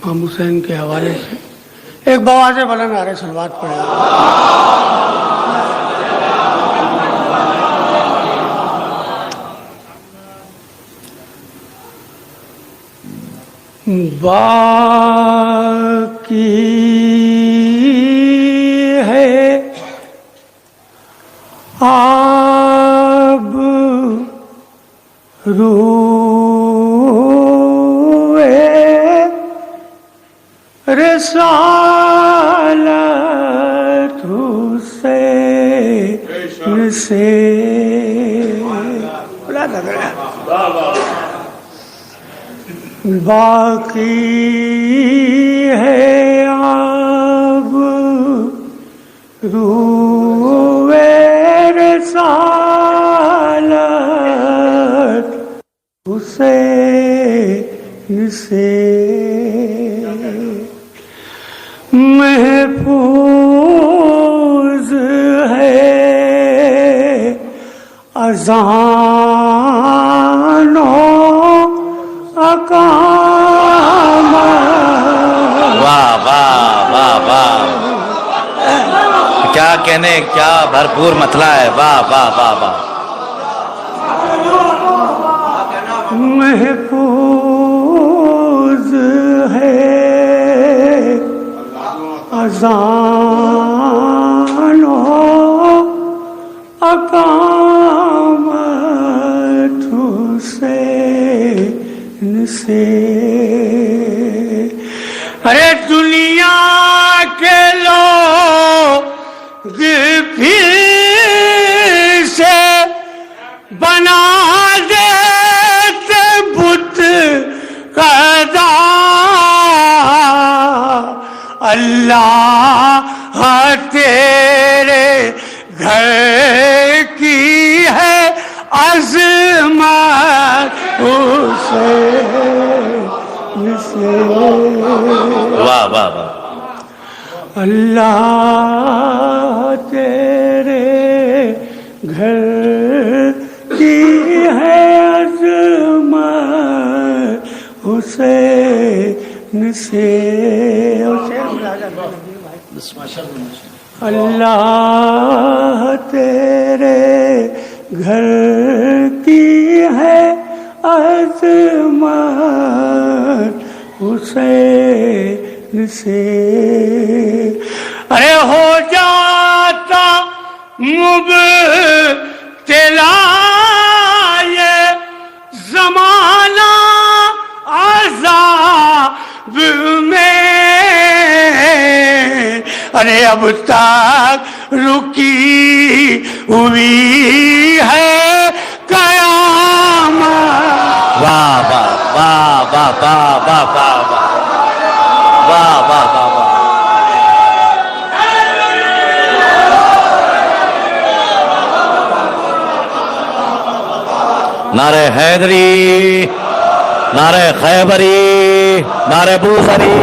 امام حسین کے حوالے سے ایک بواز بلند نعرہ صلوات پڑھے گا۔ باقی ہے آب روئے رسالت حسین سے باقی ہے آب روئے رسالت حسین سے محفوظ ہے اذان و اقامت۔ واہ واہ واہ واہ، کیا کہنے، کیا بھرپور مطلع ہے، واہ واہ واہ واہ۔ محفوظ ہے اذان و اقامت حسین سے۔ ارے دنیا کے لوگ پھر سے بنا دیتے بت قدا، اللہ تیرے گھر کی ہے عظمت حسین سے۔ واہ واہ واہ، اللہ تیرے گھر کی ہے عظمت حسین سے۔ اللہ تیرے گھر کی ہے عظمت حسین سے۔ ارے ہو جاتا مبتلا یہ زمانہ عذاب میں، ارے اب تک رکی ہوئی ہے قیامت۔ واہ واہ واہ واہ واہ واہ واہ واہ واہ واہ واہ۔ نعرہ حیدری، نعرہ خیبری، نعرہ بوسری۔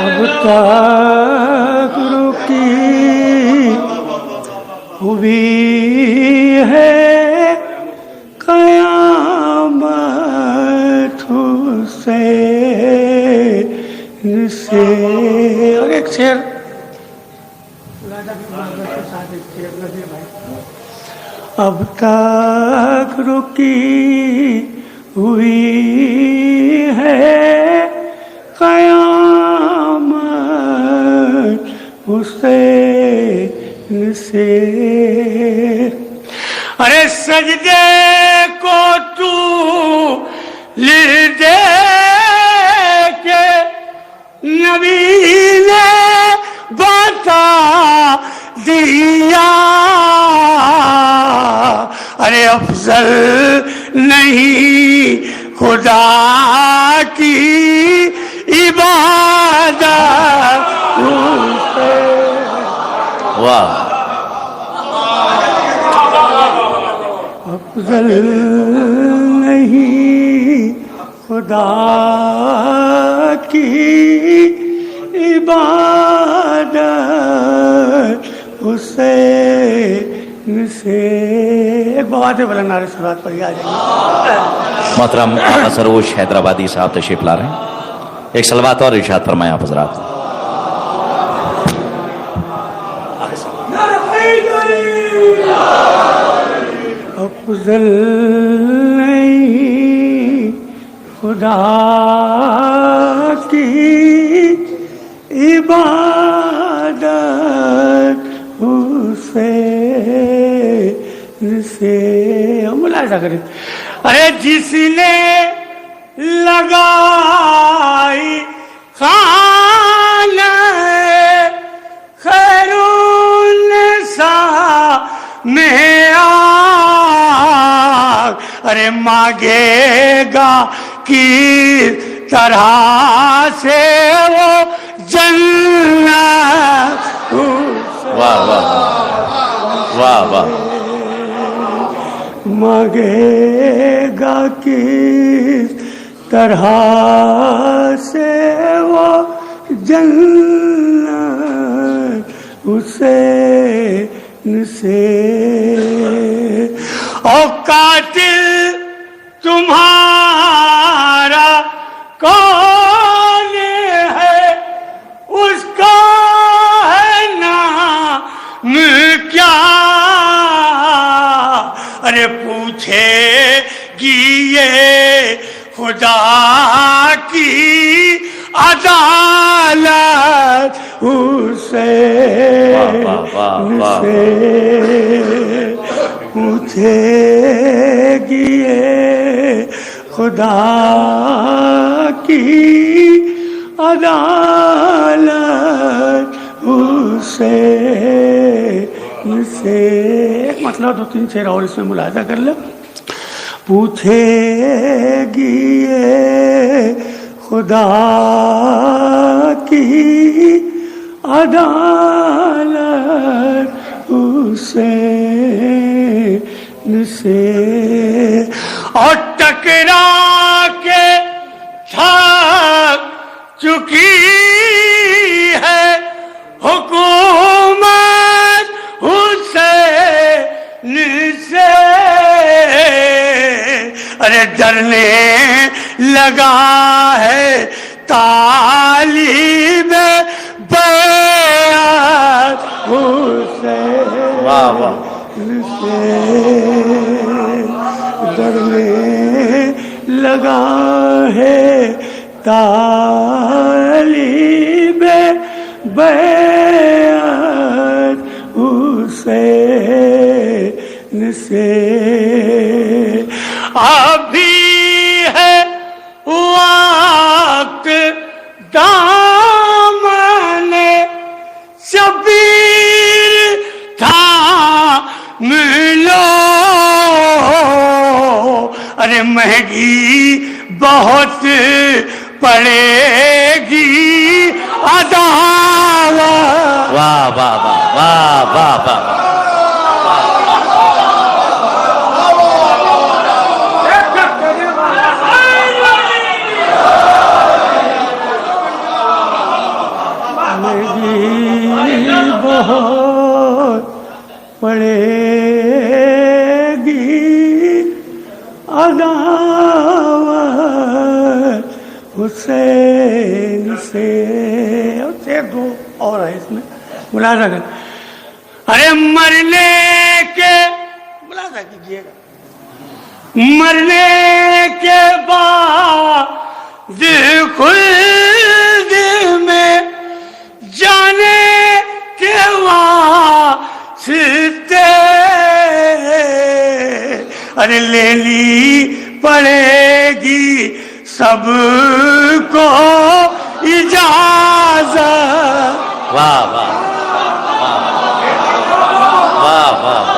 اب تک رکی ہوئی ہے قیامت حسین سے۔ اور ایک شعر اب تک رکی ہوئی ہے قیامت حسین سے۔ ارے سجدے کو تو لے دے کے نبی نے بتا دیا، ارے افضل نہیں خدا کی عبادت۔ واہ، افضل نہیں خدا کی عبادت حسین سے۔ ایک بات ہے بلند نعرہ صلوات پڑھی آ جائیے۔ محترم آقا سروش حیدرآبادی صاحب تشریف لا رہے ہیں. ایک صلوات اور ارشاد فرمائیں آپ حضرات. افضل نہیں خدا کی عبادت حسین سے. ہم ملاحظہ کریں. ارے جس نے لگائی خانہ خیرالنساء میں آگ، ارے مانگے گا کس طرح سے وہ جنت. واہ واہ واہ واہ. مانگے گا کس طرح سے وہ جنت حسین سے. اور قاتل تمہارا کون ہے، اس کا ہے نام کیا؟ ارے پوچھے گی یہ خدا کی عدالت حسین سے. پوچھے گی یہ خدا کی عدالت حسین سے. ایک مسئلہ دو تین شعر اور اس میں ملاحظہ کر لیں. پوچھے گی یہ خدا کی عدالت حسین سے. اور ٹکرا کے تھک چکی ہے حکومت حسین سے. ارے ڈرنے لگا ہے طالب بیعت حسین سے. ڈرنے لگا ہے طالب بیعت حسین سے. ابھی ہے وقت دامن شبیر تھام لو. ارے مہنگی بہت پڑے گی عدالت. واہ واہ واہ واہ واہ واہ. بہت پڑے گی عداوت حسین سے. دو اور ہے اس میں ملاحظہ کر. ارے مرنے کے ملاحظہ کیجیے گا. مرنے کے بعد خلد میں جانے کے واسطے ارے لینی پڑے گی سب کو اجازت. واہ واہ واہ واہ.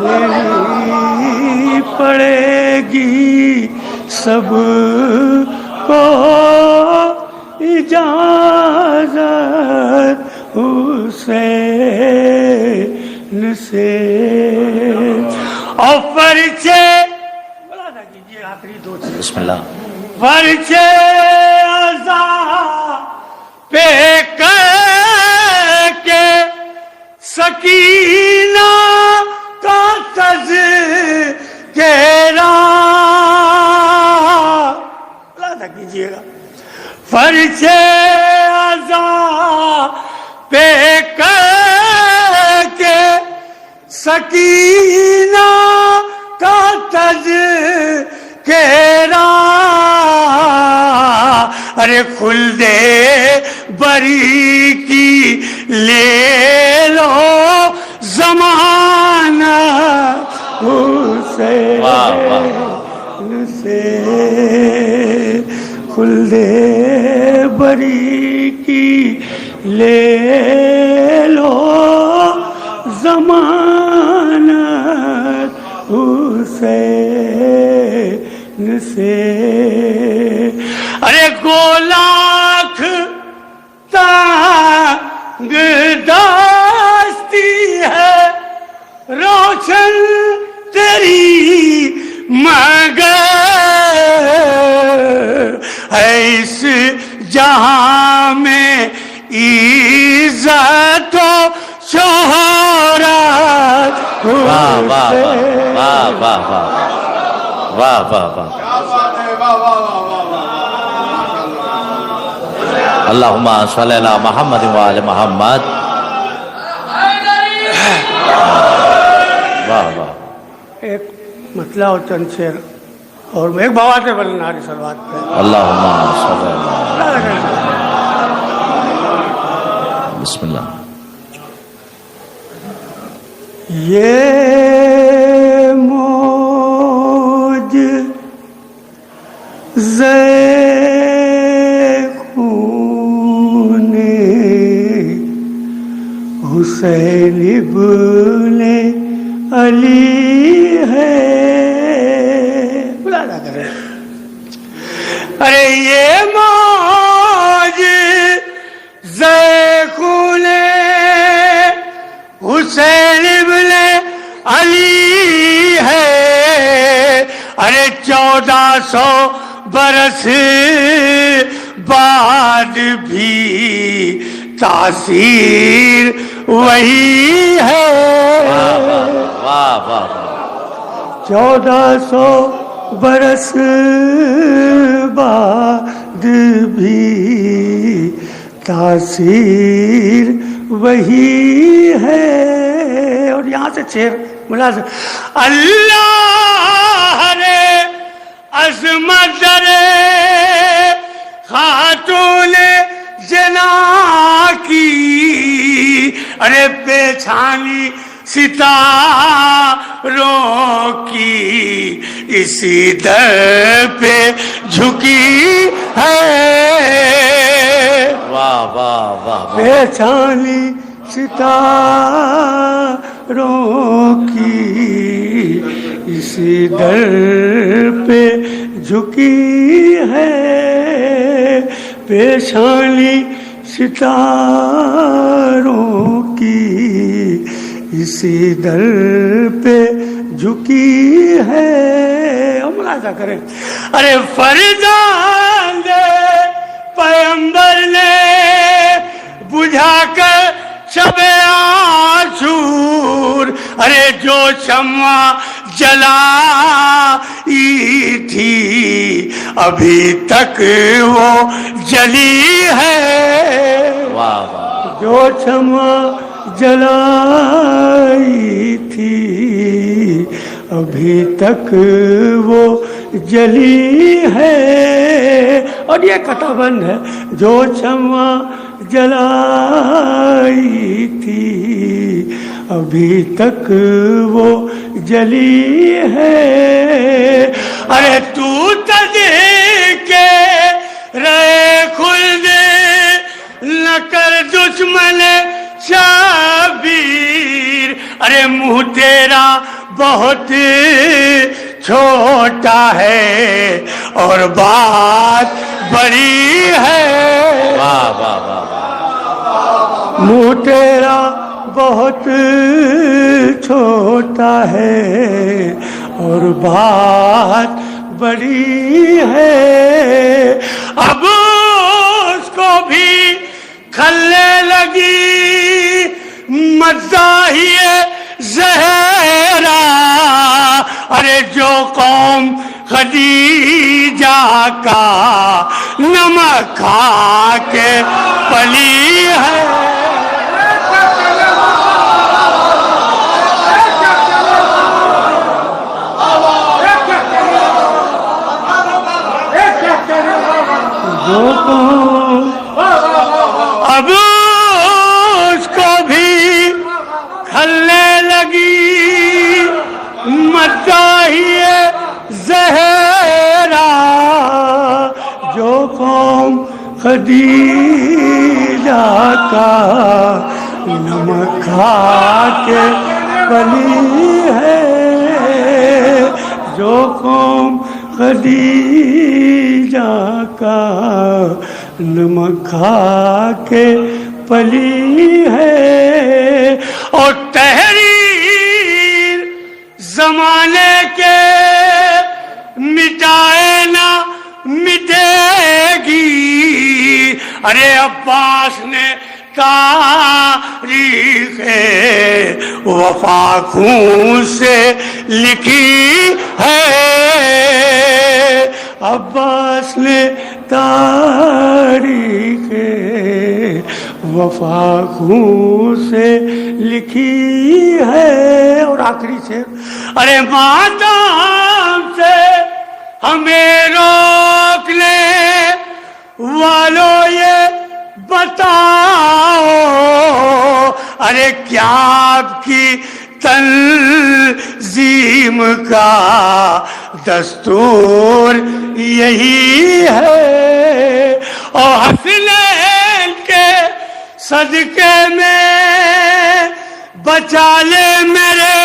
لینی پڑے گی سب کو اجازت حسین سے. اور پرچے بلا کیجیے آخری دو چیز. بسم اللہ. پرچے عذاب پہ کر کے سکینہ کا تذکرہ فرش عزا پہ کر کے سکینہ کا تذکرہ، ارے خلد بری کی لے لو زمانہ حسین سے، خلد بری کی لے لو زمانہ حسین سے، ارے گولاکھ تانگ دستی ہے روشن تیری مگر، ہے اس جہاں میں عزت و شہرت واہ واہ واہ واہ واہ واہ واہ واہ، اللہم صلی علی محمد وآل محمد، واہ واہ۔ ایک مطلع اور چند شعر اور ایک بوات بلناری سلوات پہ اللہم صلی علی بسم اللہ۔ یہ موج خون حسین ابن علی ہے، بلا کرے، ارے یہ موج خون حسین ابن علی ہے، ارے 1400 برس بعد بھی تاثیر وہی ہے، 1400 برس بعد بھی تاثیر وہی ہے۔ اور یہاں سے شعر ملازم، اللہ نے عظمت در خاتون جنا کی، ارے پیچھانی ستاروں کی اسی در پہ جھکی ہے، واہ واہ واہ، پیچھانی ستاروں کی اسی در پہ جھکی ہے، پیشانی ستاروں کی اسی در پہ جھکی ہے۔ اور ملاحظہ کریں، ارے فرزند پیغمبر نے بجھا کر شب عاشور، ارے جو شمع جلائی تھی ابھی تک وہ جلی ہے، واہ واہ، جو شمع جلائی تھی ابھی تک وہ جلی ہے۔ اور یہ قطع بند ہے، جو شمع جلائی تھی ابھی تک وہ جلی ہے، ارے تو تجھے رہے خلد نہ کر دشمن شبیر، ارے منہ تیرا بہت چھوٹا ہے اور بات بڑی ہے، واہ واہ واہ، منہ تیرا بہت چھوٹا ہے اور بات بڑی ہے، اب اس کو بھی کھلنے لگی مزاحیہ زہرا، ارے جو قوم خدیجہ کا نمک کھا کے پلی ہے. جو قوم اب اس کو بھی کھلنے لگی مداحیے زہرا، جو قوم خدیجہ کا نمک کھا کے پلی ہے، جو قوم خدیجہ کا نمک کھا کے پلی ہے. اور تحریر زمانے کے مٹائے نہ مٹے گی. ارے عباس نے تاریخ وفا خون سے لکھی ہے، عباس نے تاریخ وفا خون سے لکھی ہے. اور آخری سے ارے ماتم سے ہمیں روکنے والوں یہ بتاؤ، ارے کیا آپ کی تنظیم کا دستور یہی ہے؟ اور حسنین کے صدقے میں بچا لے میرے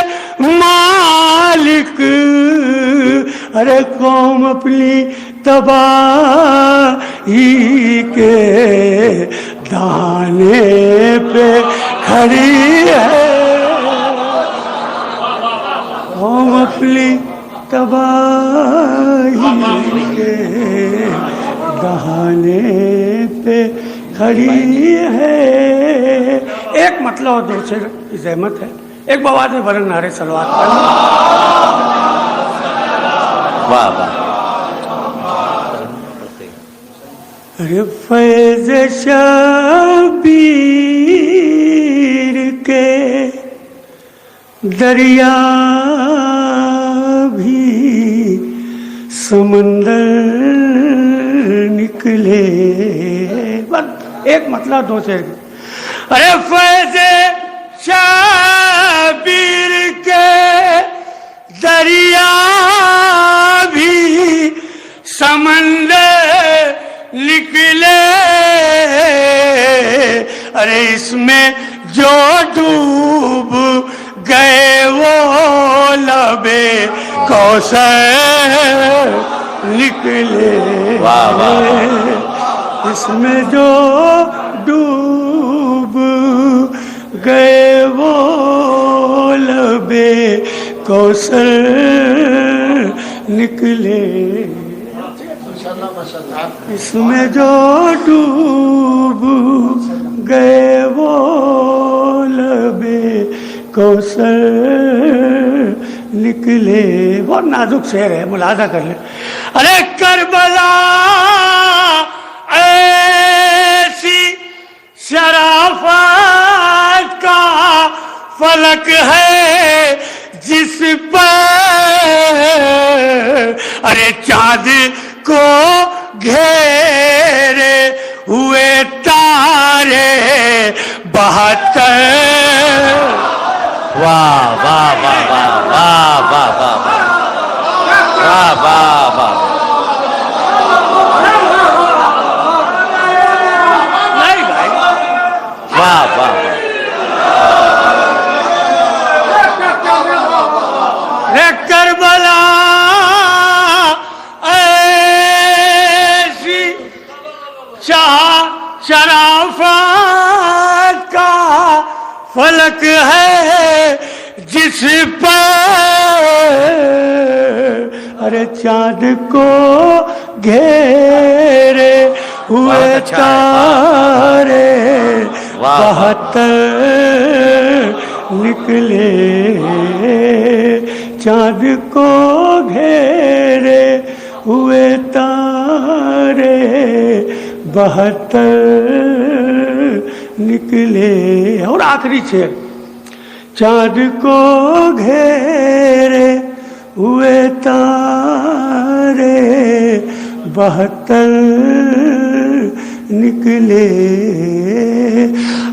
مالک، ارے قوم اپنی تباہی کے دانے پہ کھڑی ہے، قوم اپنی تباہی کے دہانے پہ کھڑی ہے. ایک مطلب اور دوسرے کی زحمت ہے. ایک بواد میں بلند نعرے صلوات پڑھیں. واہ واہ. ارے فیض شبیر کے دریا بھی سمندر نکلے. ایک مطلب دو شعر. ارے فیض شبیر کے دریا بھی سمندر نکلے، ارے اس میں جو ڈوب گئے وہ لبے کوثر نکلے. اس میں جو ڈوب گئے وہ لبے کوثر نکلے. اس میں جو ڈوب گئے وہ لبے کوثر نکلے. بہت نازک شعر ہے، ملاحظہ کر لیں. ارے کربلا ایسی شرافت کا فلک ہے جس پر ارے چاند کو گھیرے ہوئے تارے 72. واہ واہ واہ واہ واہ واہ واہ واہ واہ واہ. واہ واہ. کربلا ایسی شرافت کا فلک ہے جس پر ارے چاند کو گھیرے ہوئے تارے 72 نکلے. چاند کو گھیرے ہوئے تارے 72 نکلے. اور آخری شعر. چاند کو گھیرے ہوئے تارے 72 نکلے.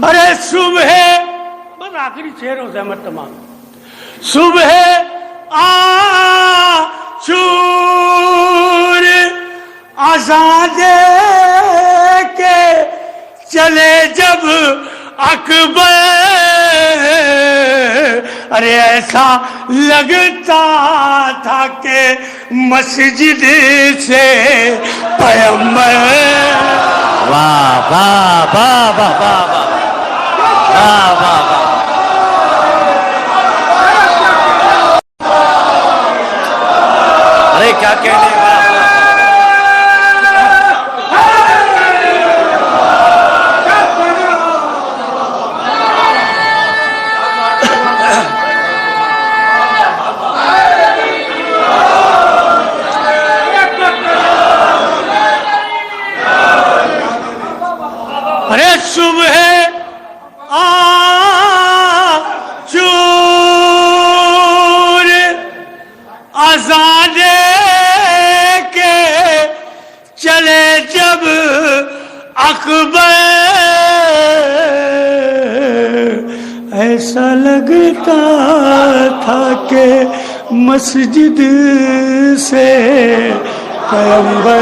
ارے صبح، بس آخری شعر ہو زحمت تمام. صبح آشور آزاد کے چلے جب اکبر. ارے ایسا لگتا تھا کہ مسجد سے پیغمبر. واہ واہ واہ واہ واہ واہ واہ واہ. ارے کیا کہنے کا. ارے صبح آشور آزاد کے چلے جب اکبر. ایسا لگتا تھا کہ مسجد سے پیغمبر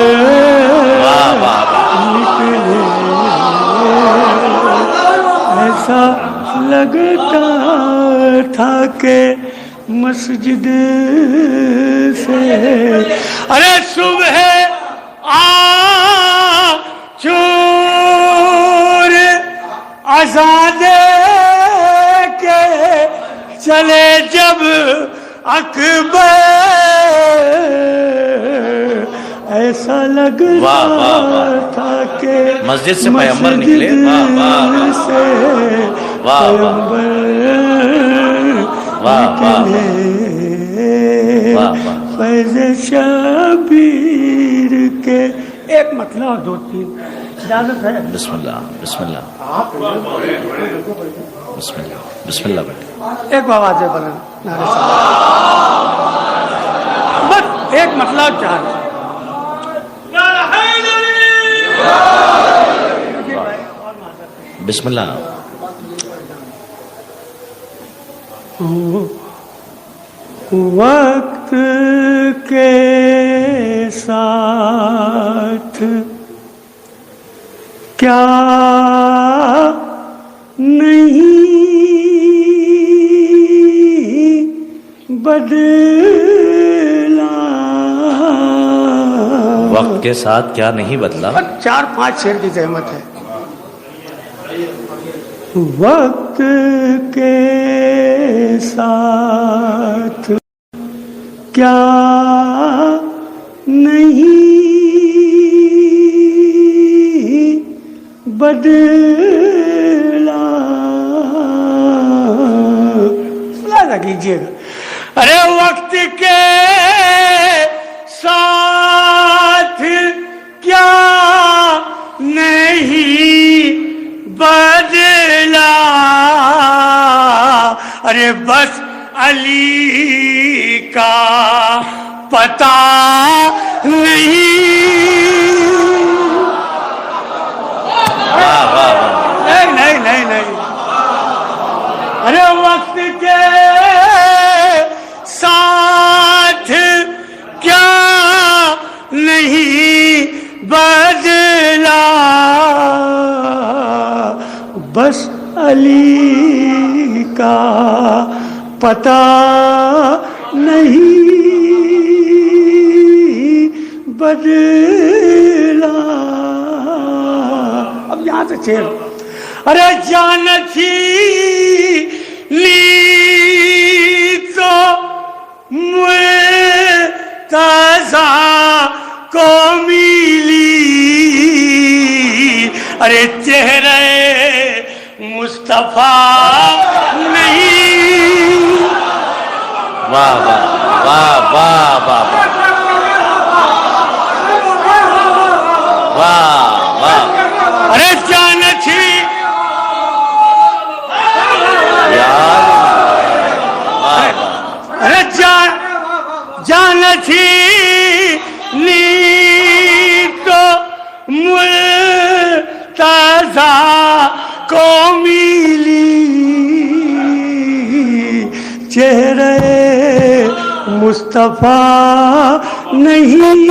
نکلے. ایسا لگتا تھا کہ مسجد سے. ارے صبح آشور آزاد کے چلے جب اکبر. ایسا لگتا تھا کہ مسجد سے پیغمبر نکلے. فیض شبیر کے ایک مطلب اور 2-3 اجازت ہے. بسم اللہ بسم اللہ بسم اللہ بسم اللہ بیٹے. ایک آواز ہے بلند نعرہ صاحب. بس ایک مطلب چاہ. بسم اللہ. وقت کے ساتھ کیا نہیں بدلا. وقت کے ساتھ کیا نہیں بدلا. 4-5 شعر کی زحمت ہے. وقت کے ساتھ کیا نہیں بدلا. لازا کیجیے گا. ارے وقت کے ساتھ کیا نہیں بدلا. ارے بس علی کا پتہ نہیں. نہیں. ارے وقت کے ساتھ کیا نہیں بدلا. بس علی کا پتہ نہیں بدلا. اب یہاں سے شعر. ارے جان تھی لی تو مرتضیٰ کو ملی. ارے چہرے مصطفیٰ نہیں. واہ واہ واہ واہ واہ. مچھلی تو مرتضی کو ملی چہرے مصطفیٰ نہیں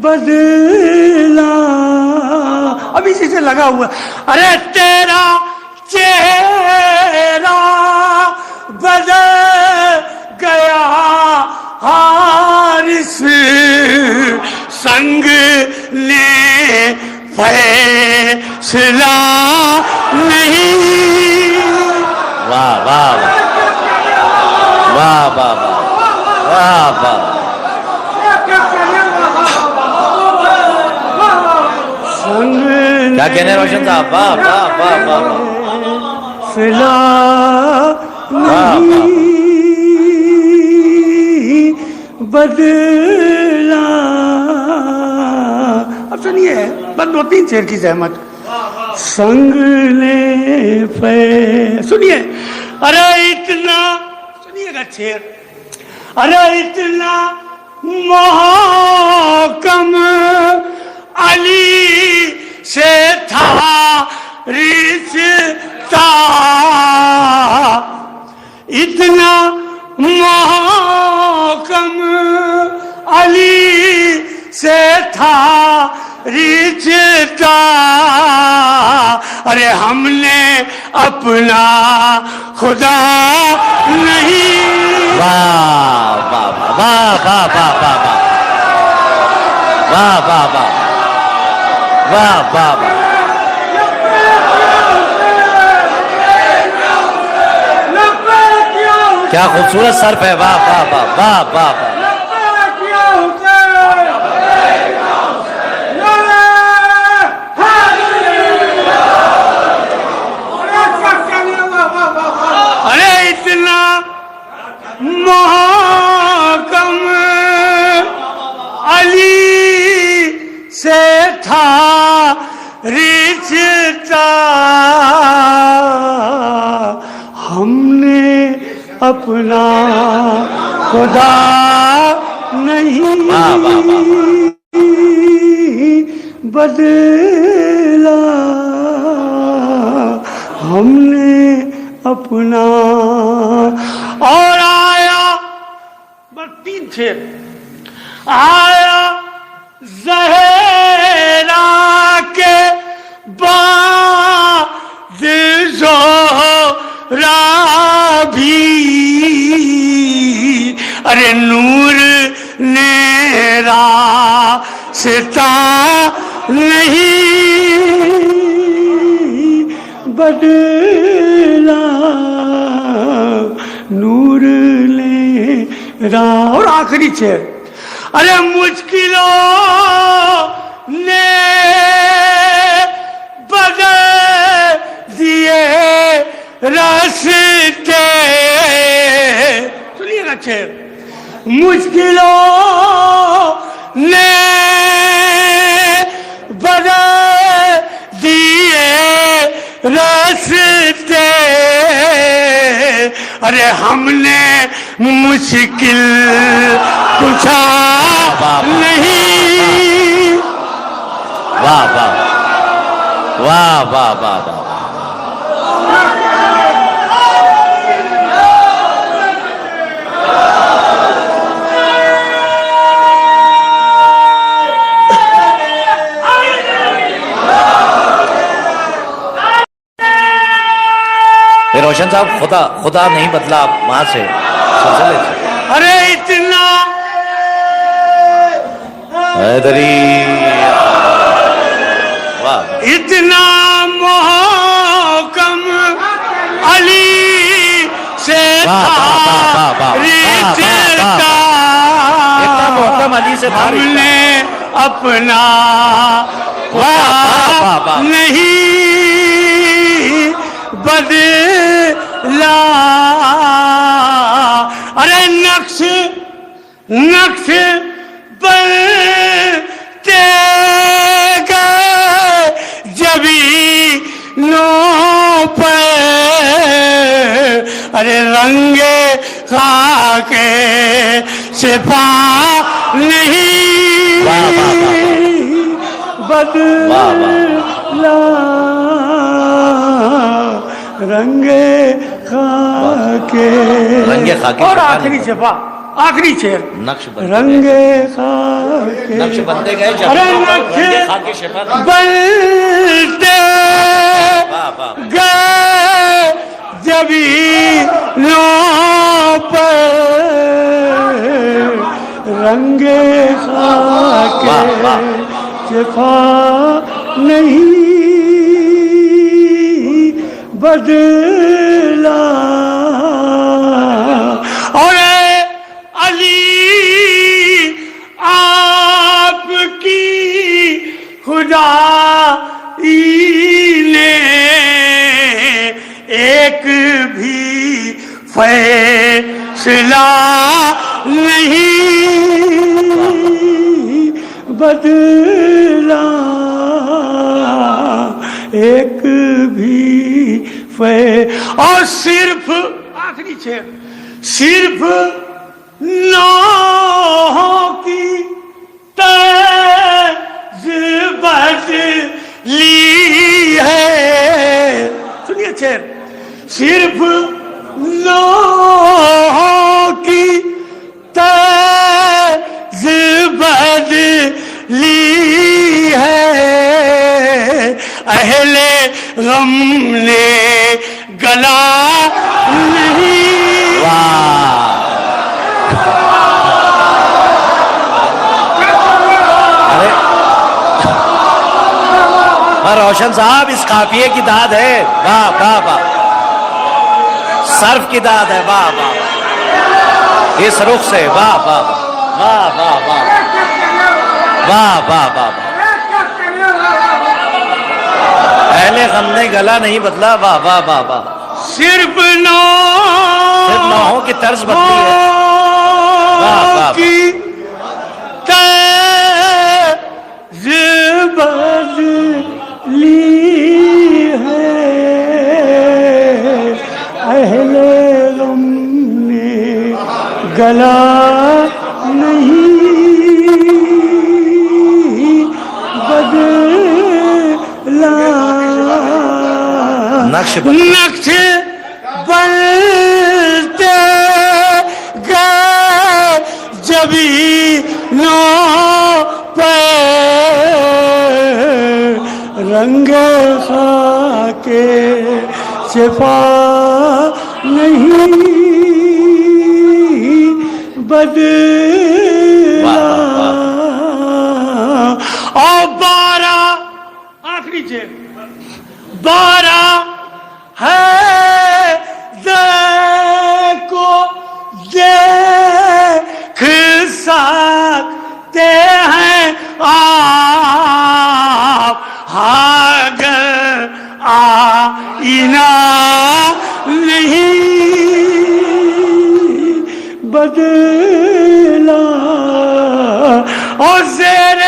بدلا. اب اسی سے لگا ہوا ارے تیرا چہرہ بدل گیا حارث سنگ لے فیصلہ نہیں. واہ واہ واہ واہ واہ واہ واہ. کیا کہنے روشن صاحب؟ واہ واہ واہ واہ فلا نہیں بدلا. اب سنیے بس 2-3 شعر کی زحمت. سنگ لے سنیے ارے اتنا سنیے گا شعر. ارے اتنا محکم علی سے تھا رشتہ اتنا محکم علی سے تھا رشتہ ارے ہم نے اپنا خدا نہیں. واہ واہ واہ واہ واہ واہ واہ واہ واہ واہ واہ واہ. کیا خوبصورت صرف ہے. واہ واہ واہ واہ واہ واہ. ارے اتنا محکم علی سے تھا رشتہ ہم نے اپنا خدا نہیں بدلا. ہم نے اپنا اور آیا بس 3 شعر. آیا زہرا کے بعد زہرا بھی ارے نور نے راستہ نہیں بدلا. نور لے اور آخری شعر. ارے مشکلوں نے بدل دیے راستے. سنیے گا شعر. مشکلوں نے بدل دیے راستے ارے ہم نے مشکل کچھا نہیں. واہ واہ واہ واہ واہ واہ. روشن صاحب خدا نہیں بدلا وہاں سے سلسلے سے. ارے اتنا اتنا محکم علی سے محکم علی سے ہم نے اپنا نہیں بدلا. ارے نقش بنتے گئے جبینوں پر ارے رنگ خاک شفا نہیں بدلا رنگ خاک اور آخری شفا آخری شعر نقش رنگ خاک نقش بنتے گئے بنتے گئے جبھی نو پر رنگ خاک شفا نہیں بدلا اور علی آپ کی خدائی نے ایک بھی فیصلہ نہیں بدلا ایک بھی اور صرف آخری شعر صرف نوحوں کی طرز بدلی ہے سنیے شعر صرف نوحوں کی طرز بدلی ہے اہل غم نے گلا نہیں روشن صاحب اس قافیے کی داد ہے واہ واہ واہ صرف کی داد ہے واہ واہ اس رخ سے واہ واہ واہ واہ واہ واہ واہ واہ اہل غم نے گلا نہیں بدلا واہ واہ واہ واہ صرف نوحوں کی طرز بدلی ہے واہ واہ کی طرز بدلی ہے اہل غم نے گلا نہیں بدلا نقش بنتے گئے جبھی نو پہ رنگ خاک شفا نہیں بدلا اور 12 آخری شعر 12 ہے کو دیکھ سکتے ہیں آپ اگر آئینہ نہیں بدلا اور زیر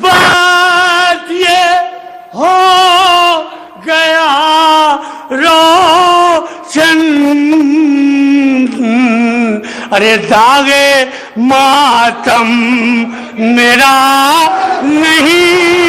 بات یہ ہو گیا روشن ارے داغے ماتم میرا نہیں